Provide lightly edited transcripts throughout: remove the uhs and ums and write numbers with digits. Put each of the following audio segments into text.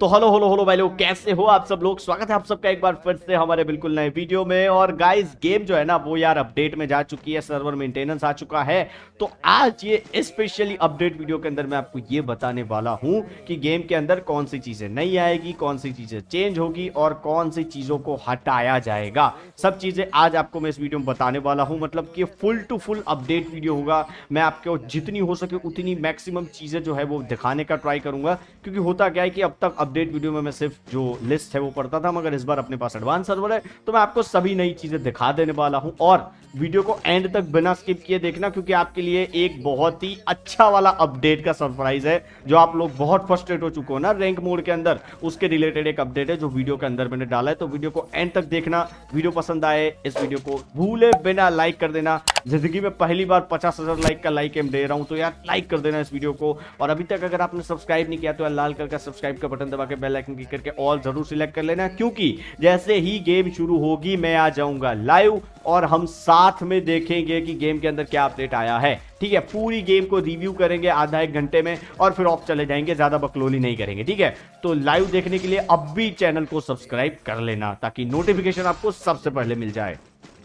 तो hello hello hello भाई लोग, कैसे हो आप सब लोग। स्वागत है आप सबका एक बार फिर से हमारे बिल्कुल नए वीडियो में। और गाइस गेम जो है ना वो यार अपडेट में जा चुकी है, सर्वर मेंटेनेंस आ चुका है। तो आज ये स्पेशली अपडेट वीडियो के अंदर मैं आपको ये बताने वाला हूं कि गेम के अंदर कौन सी चीजें नहीं आएगी, कौन सी चीजें चेंज होगी और कौन सी चीजों को हटाया जाएगा। सब चीजें आज आपको मैं इस वीडियो में बताने वाला हूं। मतलब कि full to full update video होगा। मैं आपको जितनी हो सके उतनी मैक्सिमम चीजें जो है वो दिखाने का ट्राई करूंगा, क्योंकि होता क्या है कि अब तक अपडेट वीडियो में मैं सिर्फ जो लिस्ट है वो पढ़ता था, मगर इस बार अपने पास एडवांस सर्वर है तो मैं आपको सभी नई चीजें दिखा देने वाला हूं। और वीडियो को एंड तक बिना स्किप किए देखना, क्योंकि आपके लिए एक बहुत ही अच्छा वाला अपडेट का सरप्राइज है। जो आप लोग बहुत फ्रस्ट्रेट हो चुके हो ना रैंक मोड के अंदर, उसके रिलेटेड एक अपडेट है जो वीडियो के अंदर मैंने डाला है। तो वीडियो को एंड तक देखना। वीडियो पसंद आए इस वीडियो को भूले बिना लाइक कर देना। जिंदगी में पहली बार 50,000 लाइक का लाइक एम दे रहा हूं, तो यार लाइक कर देना इस वीडियो को। और अभी तक अगर आपने सब्सक्राइब नहीं किया तो यार लाल कलर का सब्सक्राइब का बटन दबा के बेल आइकन क्लिक करके ऑल जरूर सिलेक्ट कर लेना, क्योंकि जैसे ही गेम शुरू होगी मैं आ जाऊंगा लाइव और हम साथ में देखेंगे कि गेम के अंदर क्या अपडेट आया है। ठीक है, पूरी गेम को रिव्यू करेंगे आधा एक घंटे में और फिर ऑफ चले जाएंगे, ज्यादा बकलोली नहीं करेंगे। ठीक है, तो लाइव देखने के लिए अब भी चैनल को सब्सक्राइब कर लेना ताकि नोटिफिकेशन आपको सबसे पहले मिल जाए।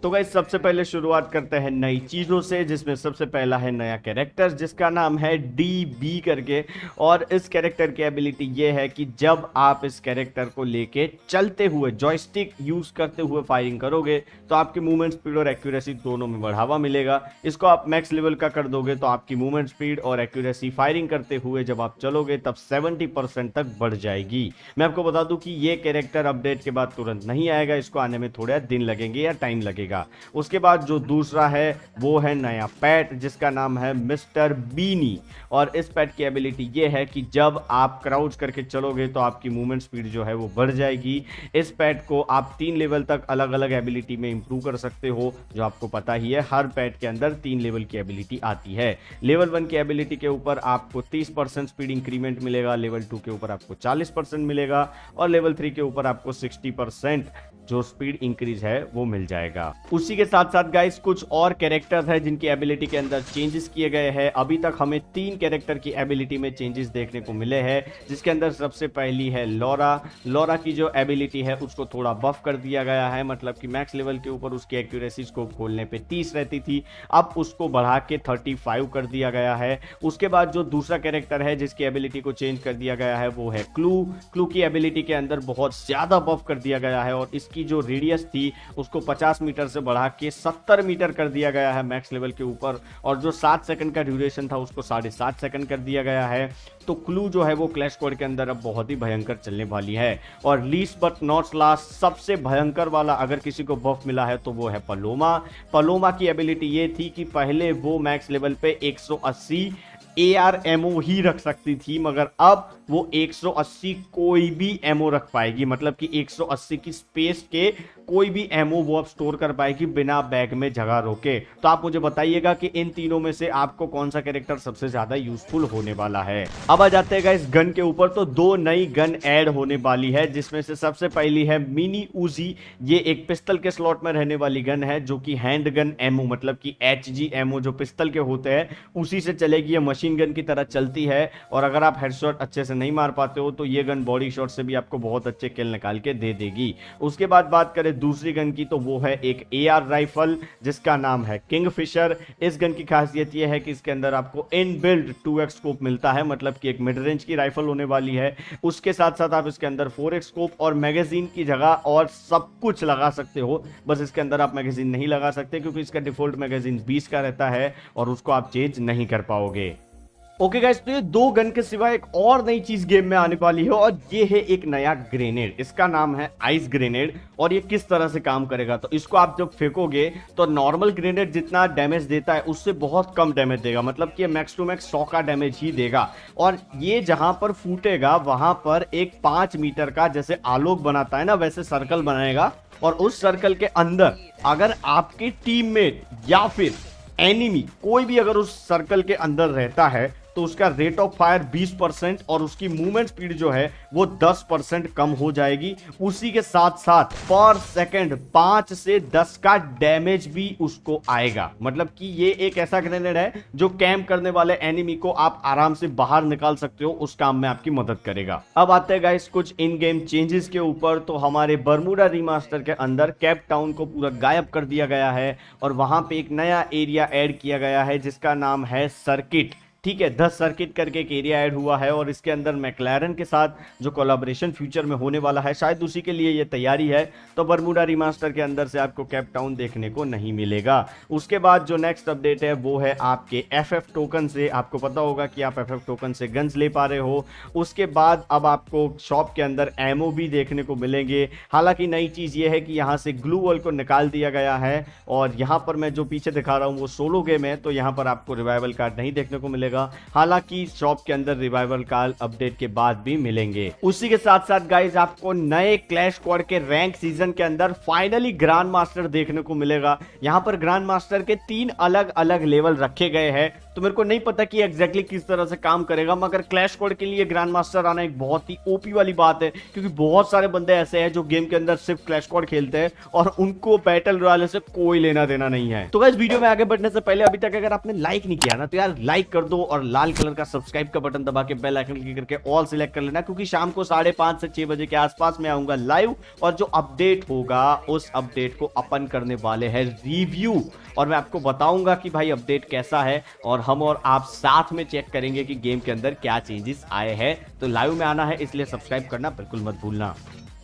तो गाइस सबसे पहले शुरुआत करते हैं नई चीज़ों से, जिसमें सबसे पहला है नया कैरेक्टर जिसका नाम है DB करके। और इस कैरेक्टर की एबिलिटी ये है कि जब आप इस कैरेक्टर को लेके चलते हुए जॉयस्टिक यूज करते हुए फायरिंग करोगे तो आपकी मूवमेंट स्पीड और एक्यूरेसी दोनों में बढ़ावा मिलेगा। इसको आप मैक्स लेवल का कर दोगे तो आपकी मूवमेंट स्पीड और एक्यूरेसी फायरिंग करते हुए जब आप चलोगे तब 70% तक बढ़ जाएगी। मैं आपको बता दूं कि ये कैरेक्टर अपडेट के बाद तुरंत नहीं आएगा, इसको आने में थोड़े दिन लगेंगे या टाइम लगेगा। उसके बाद जो दूसरा है वो है नया पैट जिसका नाम है मिस्टर बीनी। और इस पैट की एबिलिटी ये है कि जब आप क्राउच करके चलोगे तो आपकी मूवमेंट स्पीड जो है वो बढ़ जाएगी। इस पैट को आप 3 लेवल तक अलग अलग एबिलिटी में इंप्रूव कर सकते हो, जो आपको पता ही है हर पैट के अंदर 3 लेवल की एबिलिटी आती है। लेवल 1 की एबिलिटी के ऊपर आपको 30% स्पीड इंक्रीमेंट मिलेगा, लेवल 2 के ऊपर आपको 40% मिलेगा और लेवल 3 के ऊपर आपको 60% जो स्पीड इंक्रीज है वो मिल जाएगा। उसी के साथ साथ गाइस कुछ और कैरेक्टर्स हैं जिनकी एबिलिटी के अंदर चेंजेस किए गए हैं। अभी तक हमें 3 कैरेक्टर की एबिलिटी में चेंजेस देखने को मिले हैं, जिसके अंदर सबसे पहली है लॉरा। लॉरा की जो एबिलिटी है उसको थोड़ा बफ कर दिया गया है, मतलब कि मैक्स लेवल के ऊपर उसकी एक्यूरेसी को खोलने पे 30 रहती थी, अब उसको बढ़ा के 35 कर दिया गया है। उसके बाद जो दूसरा कैरेक्टर है जिसकी एबिलिटी को चेंज कर दिया गया है वो है क्लू। क्लू की एबिलिटी के अंदर बहुत ज्यादा बफ कर दिया गया है और की जो रेडियस थी उसको 50 मीटर से बढ़ा के 70 मीटर कर दिया गया है मैक्स लेवल के ऊपर। और जो 7 सेकंड का ड्यूरेशन था उसको 7.5 सेकंड कर दिया गया है। तो क्लू जो है वो क्लैश स्क्वाड के अंदर अब बहुत ही भयंकर चलने वाली है। और लीस्ट बट नॉट लास्ट सबसे भयंकर वाला अगर किसी को बफ मिला है तो वो है पलोमा। पलोमा की एबिलिटी ये थी कि पहले वो मैक्स लेवल पे 180 AR एमओ ही रख सकती थी, मगर अब वो 180 कोई भी एमओ रख पाएगी, मतलब कि 180 की स्पेस के कोई भी एमओ वो अब स्टोर कर पाएगी बिना बैग में जगह रोके। तो आप मुझे बताइएगा कि इन तीनों में से आपको कौन सा कैरेक्टर सबसे ज्यादा यूजफुल होने वाला है। अब आ जाते हैं इस गन के ऊपर। तो 2 नई गन ऐड होने वाली है, जिसमें से सबसे पहली है मिनी उजी। ये एक पिस्टल के स्लॉट में रहने वाली गन है जो कि हैंड गन एमओ, मतलब कि HG एमओ जो पिस्टल के होते हैं उसी से चलेगी। ये मशीन गन की तरह चलती है और अगर आप हेडशॉट अच्छे से नहीं मार पाते हो तो ये गन बॉडी शॉट से भी आपको बहुत अच्छे किल निकाल के दे देगी। उसके बाद बात करें दूसरी गन की तो वो है एक AR राइफल जिसका नाम है किंगफिशर। इस गन की खासियत ये है कि इसके अंदर आपको इनबिल्ट 2x स्कोप मिलता है, मतलब कि एक मिड रेंज की राइफल होने वाली है। उसके साथ साथ आप इसके अंदर 4x स्कोप और मैगजीन की जगह और सब कुछ लगा सकते हो। बस इसके अंदर आप मैगजीन नहीं लगा सकते क्योंकि इसका डिफॉल्ट मैगजीन 20 का रहता है और उसको आप चेंज नहीं कर पाओगे। ओके गाइस, तो ये 2 गन के सिवा एक और नई चीज गेम में आने वाली है और ये है एक नया ग्रेनेड। इसका नाम है आइस ग्रेनेड। और ये किस तरह से काम करेगा, तो इसको आप जब फेंकोगे तो नॉर्मल ग्रेनेड जितना डैमेज देता है उससे बहुत कम डैमेज देगा, मतलब कि मैक्स टू मैक्स 100 का डैमेज ही देगा। और ये जहां पर फूटेगा वहां पर एक 5 मीटर का जैसे आलोक बनाता है ना वैसे सर्कल बनाएगा। और उस सर्कल के अंदर अगर आपके टीममेट या फिर एनिमी कोई भी अगर उस सर्कल के अंदर रहता है तो उसका रेट ऑफ फायर 20% और उसकी मूवमेंट स्पीड जो है वो 10% कम हो जाएगी। उसी के साथ साथ पर सेकंड 5 से 10 का डैमेज भी उसको आएगा। मतलब कि ये एक ऐसा ग्रेनेड है जो कैंप करने वाले एनिमी को आप आराम से बाहर निकाल सकते हो, उस काम में आपकी मदद करेगा। अब आते हैं गाइस कुछ इन गेम चेंजेस के ऊपर। तो हमारे बर्मुडा रीमास्टर के अंदर केप टाउन को पूरा गायब कर दिया गया है और वहां पे एक नया एरिया ऐड किया गया है जिसका नाम है सर्किट। ठीक है, 10 सर्किट करके एक एरिया ऐड हुआ है और इसके अंदर मैक्लारन के साथ जो कोलैबोरेशन फ्यूचर में होने वाला है, शायद उसी के लिए ये तैयारी है। तो बर्मुडा रिमास्टर के अंदर से आपको केप टाउन देखने को नहीं मिलेगा। उसके बाद जो नेक्स्ट अपडेट है वो है आपके FF टोकन से। आपको पता होगा कि आप FF टोकन से गन्स ले पा रहे हो। उसके बाद अब आपको शॉप के अंदर एमओ भी देखने को मिलेंगे। हालांकि नई चीज़ ये है कि यहाँ से ग्लू वॉल को निकाल दिया गया है और यहाँ पर मैं जो पीछे दिखा रहा हूँ वो सोलो गेम है, तो यहाँ पर आपको रिवाइवल कार्ड नहीं देखने को मिलेगा। हालांकि शॉप के अंदर रिवाइवल कार्ड अपडेट के बाद भी मिलेंगे। उसी के साथ साथ गाइज आपको नए क्लैश स्क्वाड के रैंक सीजन के अंदर फाइनली ग्रैंड मास्टर देखने को मिलेगा। यहां पर ग्रैंड मास्टर के 3 अलग अलग लेवल रखे गए हैं, तो मेरे को नहीं पता कि एग्जैक्टली किस तरह से काम करेगा, मगर क्लैश स्क्वाड के लिए ग्रैंड मास्टर आना एक बहुत ही ओपी वाली बात है, क्योंकि बहुत सारे बंदे ऐसे हैं जो गेम के अंदर सिर्फ क्लैश स्क्वाड खेलते हैं और उनको बैटल रॉयल से कोई लेना देना नहीं है। तो गाइस वीडियो में आगे बढ़ने से पहले अभी तक अगर आपने लाइक नहीं किया ना तो यार लाइक कर दो और लाल कलर का सब्सक्राइब का बटन दबा के बेल आइकन क्लिक करके ऑल सिलेक्ट कर लेना, क्योंकि शाम को 5:30 से 6 बजे के आसपास में आऊंगा लाइव और जो अपडेट होगा उस अपडेट को अपन करने वाले हैं रिव्यू और मैं आपको बताऊंगा कि भाई अपडेट कैसा है और हम और आप साथ में चेक करेंगे कि गेम के अंदर क्या चेंजेस आए हैं। तो लाइव में आना है, इसलिए सब्सक्राइब करना बिल्कुल मत भूलना।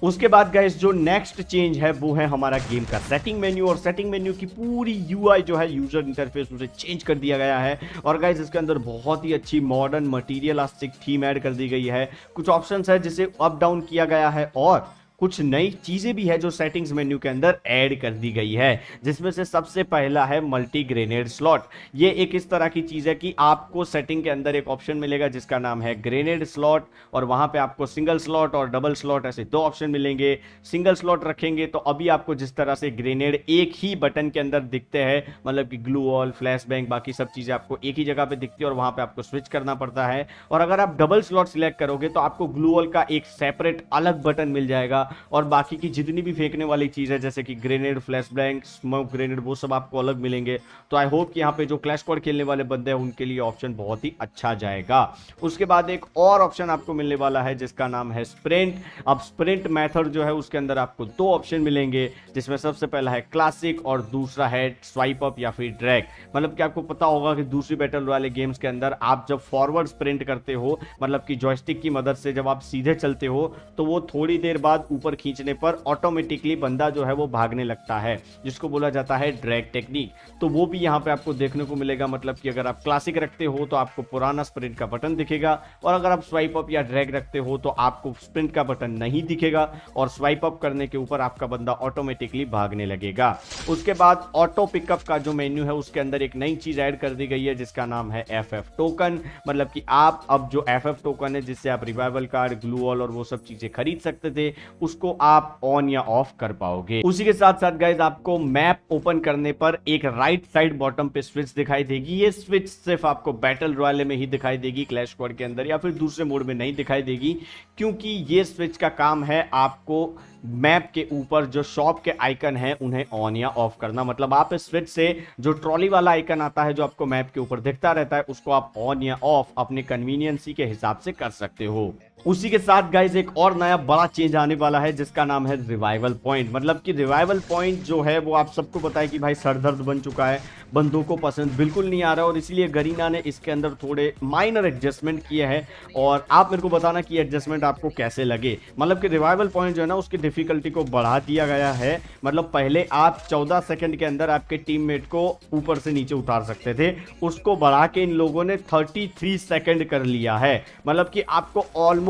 उसके बाद गाइस जो नेक्स्ट चेंज है वो है हमारा गेम का सेटिंग मेन्यू, और सेटिंग मेन्यू की पूरी यूआई जो है यूजर इंटरफेस उसे चेंज कर दिया गया है। और गाइस इसके अंदर बहुत ही अच्छी मॉडर्न मटीरियलिस्टिक थीम ऐड कर दी गई है। कुछ ऑप्शंस है जिसे अप डाउन किया गया है और कुछ नई चीजें भी है जो सेटिंग्स मेन्यू के अंदर ऐड कर दी गई है, जिसमें से सबसे पहला है मल्टी ग्रेनेड स्लॉट। ये एक इस तरह की चीज है कि आपको सेटिंग के अंदर एक ऑप्शन मिलेगा जिसका नाम है ग्रेनेड स्लॉट, और वहां पे आपको सिंगल स्लॉट और डबल स्लॉट ऐसे 2 ऑप्शन मिलेंगे। सिंगल स्लॉट रखेंगे तो अभी आपको जिस तरह से ग्रेनेड एक ही बटन के अंदर दिखते हैं, मतलब कि ग्लू वॉल, फ्लैश बैंग, बाकी सब चीजें आपको एक ही जगह पे दिखती है और वहां पे आपको स्विच करना पड़ता है। और अगर आप डबल स्लॉट सिलेक्ट करोगे तो आपको ग्लू वॉल का एक सेपरेट अलग बटन मिल जाएगा और बाकी की जितनी भी फेंकने वाली चीज है जैसे कि grenade, flash bang, smoke grenade, वो सब आपको अलग मिलेंगे। तो आई होप कि यहाँ पे जो क्लैश स्क्वाड खेलने वाले बंदे हैं उनके लिए ऑप्शन बहुत ही अच्छा जाएगा। उसके बाद एक और ऑप्शन आपको मिलने वाला है जिसका नाम है स्प्रिंट। अब स्प्रिंट मेथड जो है उसके अंदर आपको 2 ऑप्शन मिलेंगे, जिसमें सबसे पहला है क्लासिक और दूसरा है स्वाइप अप या फिर ड्रैग। मतलब कि आपको पता होगा कि दूसरी बैटल वाले गेम्स के अंदर आप जब फॉरवर्ड स्प्रिंट करते हो, मतलब कि जॉयस्टिक की मदद से जब आप सीधे चलते हो तो वो थोड़ी देर बाद ऊपर खींचने पर ऑटोमेटिकली बंदा जो है वो भागने लगता है, जिसको बोला जाता है ड्रैग टेक्निक। तो वो भी यहाँ पे आपको देखने को मिलेगा। मतलब कि अगर आप क्लासिक रखते हो तो आपको पुराना स्प्रिंट का बटन दिखेगा, और अगर आप स्वाइप अप या ड्रैग रखते हो तो आपको स्प्रिंट का बटन नहीं दिखेगा और स्वाइप अप करने के ऊपर आपका बंदा ऑटोमेटिकली भागने लगेगा। उसके बाद ऑटो पिकअप का जो मेन्यू है उसके अंदर एक नई चीज ऐड कर दी गई है जिसका नाम है FF टोकन। मतलब कि आप अब जो FF टोकन है जिससे आप रिवाइवल कार्ड, ग्लू वॉल और वो सब चीजें खरीद सकते थे, उसको आप ऑन या ऑफ कर पाओगे। उसी के साथ साथ गाइज आपको मैप ओपन करने पर एक राइट साइड बॉटम पे स्विच दिखाई देगी। ये स्विच सिर्फ आपको बैटल रॉयल में ही दिखाई देगी, क्लैश स्क्वाड के अंदर या फिर दूसरे मोड में नहीं दिखाई देगी, क्योंकि ये स्विच का काम है आपको मैप के ऊपर जो शॉप के आइकन है उन्हें ऑन या ऑफ करना। मतलब आप इस स्विच से जो ट्रॉली वाला आइकन आता है जो आपको मैप के ऊपर दिखता रहता है उसको आप ऑन या ऑफ अपनी कन्वीनियंसी के हिसाब से कर सकते हो। उसी के साथ गाइज एक और नया बड़ा चेंज आने वाला है जिसका नाम है रिवाइवल पॉइंट। मतलब कि रिवाइवल पॉइंट जो है वो आप सबको पता है कि भाई सरदर्द बन चुका है, बंदों को पसंद बिल्कुल नहीं आ रहा, और इसलिए गरीना ने इसके अंदर थोड़े माइनर एडजस्टमेंट किए हैं और आप मेरे को बताना कि एडजस्टमेंट आपको कैसे लगे। मतलब कि रिवाइवल पॉइंट जो है ना उसकी डिफिकल्टी को बढ़ा दिया गया है। मतलब पहले आप 14 सेकंड के अंदर आपके टीममेट को ऊपर से नीचे उतार सकते थे, उसको बढ़ा के इन लोगों ने 33 सेकंड कर लिया है। मतलब कि आपको ऑलमोस्ट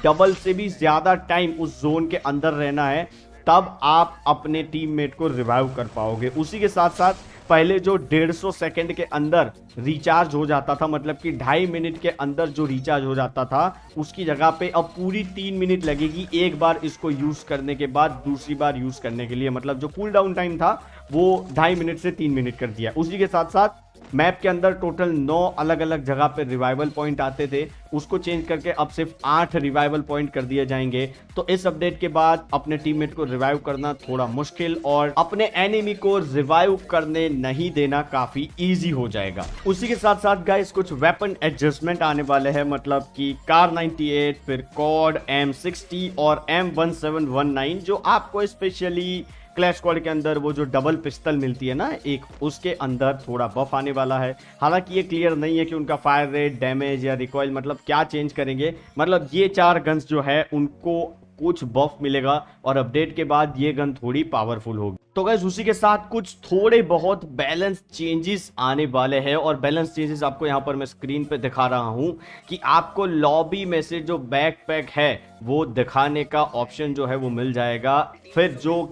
डबल से भी ज्यादा टाइम उस जोन के अंदर रहना है, तब आप अपने टीममेट को रिवाइव कर पाओगे। उसी के साथ साथ पहले जो 150 सेकंड के अंदर रिचार्ज हो जाता था, मतलब कि 2.5 मिनट के अंदर जो रिचार्ज हो जाता था, उसकी जगह पे अब पूरी 3 मिनट लगेगी एक बार इसको यूज करने के बाद दूसरी बार यूज करने के लिए। मतलब जो कूल डाउन टाइम था वो 2.5 मिनट से 3 मिनट कर दिया। उसी के साथ साथ मैप के अंदर टोटल 9 अलग अलग जगह पे रिवाइवल पॉइंट आते थे, उसको चेंज करके अब सिर्फ 8 रिवाइवल पॉइंट कर दिए जाएंगे। तो इस अपडेट के बाद अपने टीममेट को रिवाइव करना थोड़ा मुश्किल और अपने एनिमी को रिवाइव करने नहीं देना काफी इजी हो जाएगा। उसी के साथ साथ गाइस कुछ वेपन एडजस्टमेंट आने वाले हैं, मतलब कि कार 98, फिर कॉड M60 और M1719 जो आपको स्पेशली क्लैश स्क्वाड के अंदर वो जो डबल पिस्टल मिलती है ना एक, उसके अंदर थोड़ा बफ आने वाला है। हालांकि ये क्लियर नहीं है कि उनका फायर रेट, डैमेज या रिकॉइल मतलब क्या चेंज करेंगे। मतलब ये 4 गन्स जो है उनको कुछ बफ मिलेगा और अपडेट के बाद ये गन थोड़ी पावरफुल होगी। तो गाइस उसी के साथ कुछ थोड़े बहुत बैलेंस चेंजेस आने वाले हैं और बैलेंस चेंजेस आपको यहाँ पर मैं स्क्रीन पे दिखा रहा हूँ कि आपको लॉबी में से जो बैकपैक है वो दिखाने का ऑप्शन जो है वो मिल जाएगा। फिर जो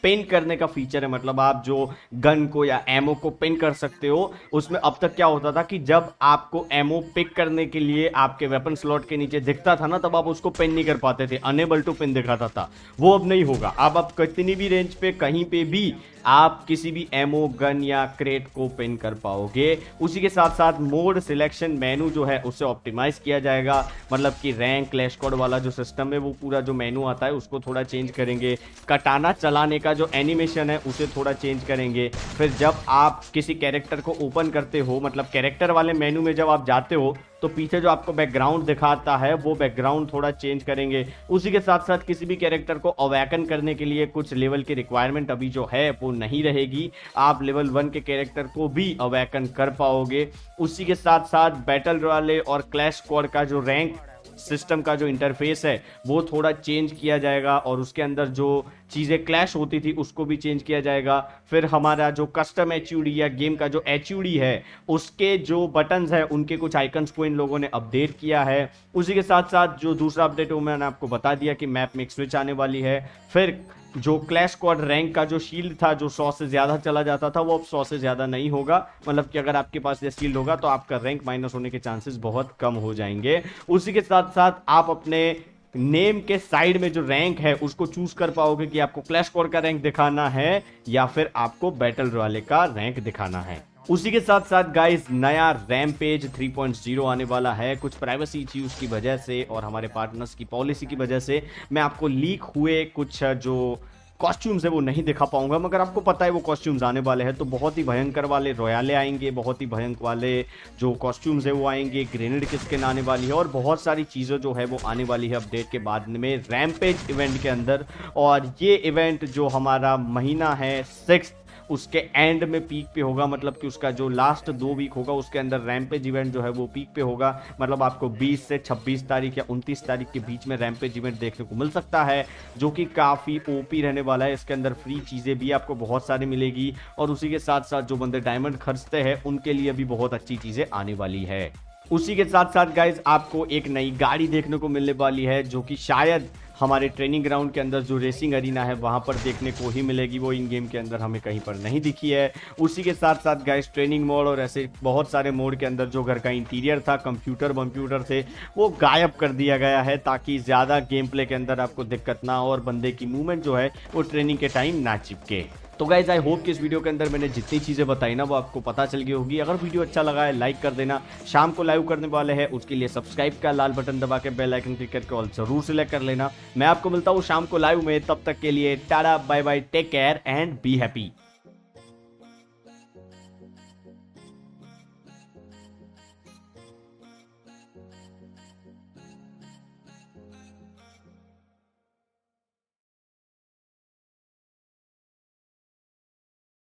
पिन करने का फीचर है, मतलब आप जो गन को या एमओ को पिन कर सकते हो, उसमें अब तक क्या होता था कि जब आपको एमओ पिक करने के लिए आपके वेपन स्लॉट के नीचे दिखता था ना, तब आप उसको पिन नहीं कर पाते थे, अनेबल टू पिन दिखाता था। वो अब नहीं होगा। अब आप कितनी भी रेंज पे कहीं पे भी आप किसी भी एमओ, गन या क्रेट को पिन कर पाओगे। उसी के साथ साथ मोड सिलेक्शन मेनू जो है उसे ऑप्टिमाइज किया जाएगा, मतलब कि रैंक क्लैश स्क्वाड वाला जो सिस्टम है वो पूरा जो मेनू आता है उसको थोड़ा चेंज करेंगे। कटाना चलाने का जो एनिमेशन है उसे थोड़ा चेंज करेंगे। फिर जब आप किसी कैरेक्टर को ओपन करते हो, मतलब कैरेक्टर वाले मेनू में जब आप जाते हो तो पीछे जो आपको बैकग्राउंड दिखाता है वो बैकग्राउंड थोड़ा चेंज करेंगे। उसी के साथ साथ किसी भी कैरेक्टर को अवैकन करने के लिए कुछ लेवल की रिक्वायरमेंट अभी जो है वो नहीं रहेगी, आप लेवल 1 के कैरेक्टर को भी अवैकन कर पाओगे। उसी के साथ साथ बैटल रॉयले और क्लैश स्क्वाड का जो रैंक सिस्टम का जो इंटरफेस है वो थोड़ा चेंज किया जाएगा और उसके अंदर जो चीज़ें क्लैश होती थी उसको भी चेंज किया जाएगा। फिर हमारा जो कस्टम एचयूडी या गेम का जो एचयूडी है उसके जो बटन्स है उनके कुछ आइकन्स को इन लोगों ने अपडेट किया है। उसी के साथ साथ जो दूसरा अपडेट है मैंने आपको बता दिया कि मैप में एक स्विच आने वाली है। फिर जो क्लैश स्क्वाड रैंक का जो शील्ड था जो 100 से ज़्यादा चला जाता था वो अब 100 से ज़्यादा नहीं होगा, मतलब कि अगर आपके पास ये शील्ड होगा तो आपका रैंक माइनस होने के चांसेस बहुत कम हो जाएंगे। उसी के साथ साथ आप अपने नेम के साइड में जो रैंक है उसको चूज कर पाओगे कि आपको क्लैश स्क्वाड का रैंक दिखाना है या फिर आपको बैटल रॉयले का रैंक दिखाना है। उसी के साथ साथ गाइस नया रैम्पेज 3.0 आने वाला है। कुछ प्राइवेसी इश्यूज की वजह से और हमारे पार्टनर्स की पॉलिसी की वजह से मैं आपको लीक हुए कुछ जो कॉस्ट्यूम्स है वो नहीं दिखा पाऊंगा, मगर आपको पता है वो कॉस्ट्यूम्स आने वाले हैं। तो बहुत ही भयंकर वाले रॉयले आएंगे, बहुत ही भयंकर वाले जो कॉस्ट्यूम्स है वो आएंगे, ग्रेनेड की स्किन आने वाली है और बहुत सारी चीज़ें जो है वो आने वाली है अपडेट के बाद में रैम्पेज इवेंट के अंदर। और ये इवेंट जो हमारा महीना है 6 उसके एंड में पीक पे होगा, मतलब कि उसका जो लास्ट 2 वीक होगा उसके अंदर रैम्पेज इवेंट जो है वो पीक पे होगा। मतलब आपको 20 से 26 तारीख या 29 तारीख के बीच में रैम्पेज इवेंट देखने को मिल सकता है, जो कि काफ़ी ओपी रहने वाला है। इसके अंदर फ्री चीज़ें भी आपको बहुत सारी मिलेगी और उसी के साथ साथ जो बंदे डायमंड खर्चते हैं उनके लिए भी बहुत अच्छी चीज़ें आने वाली है। उसी के साथ साथ गाइज आपको एक नई गाड़ी देखने को मिलने वाली है जो कि शायद हमारे ट्रेनिंग ग्राउंड के अंदर जो रेसिंग अरीना है वहां पर देखने को ही मिलेगी, वो इन गेम के अंदर हमें कहीं पर नहीं दिखी है। उसी के साथ साथ गाइस ट्रेनिंग मोड और ऐसे बहुत सारे मोड के अंदर जो घर का इंटीरियर था, कंप्यूटर थे, वो गायब कर दिया गया है ताकि ज़्यादा गेम प्ले के अंदर आपको दिक्कत ना हो और बंदे की मूवमेंट जो है वो ट्रेनिंग के टाइम ना चिपके। तो गाइज आई होप कि इस वीडियो के अंदर मैंने जितनी चीज़ें बताई ना वो आपको पता चल गई होगी। अगर वीडियो अच्छा लगा है लाइक कर देना। शाम को लाइव करने वाले हैं उसके लिए सब्सक्राइब का लाल बटन दबा के बेल आइकन क्लिक करके ऑल जरूर सिलेक्ट कर लेना। मैं आपको मिलता हूँ शाम को लाइव में, तब तक के लिए tata bye bye, take care and be happy.